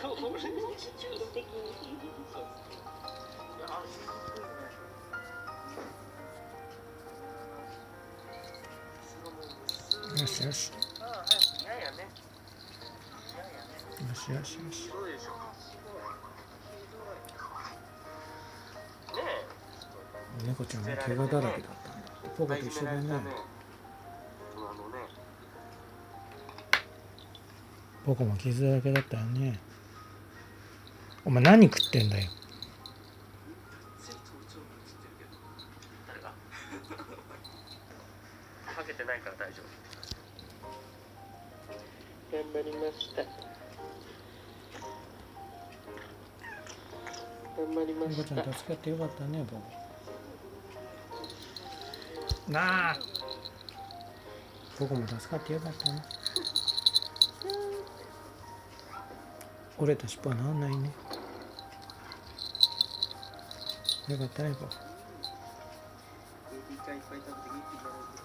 的に。よしよし。嫌やね。よしよしよし。そうでしょ。ね猫ちゃんは怪我だらけだったんだ。ポコと一緒だね。ポコも傷だらけだったよね。お前何食ってんだよ。誰が？かけてないから大丈夫。頑張りました。頑張りました。猫ちゃん助かってよかったね、ポコ。なあ。ポコも助かってよかったね。折れた尻尾は治んないね。よかったね、ポコ。エビちゃんいっぱい食べて元気になるんで。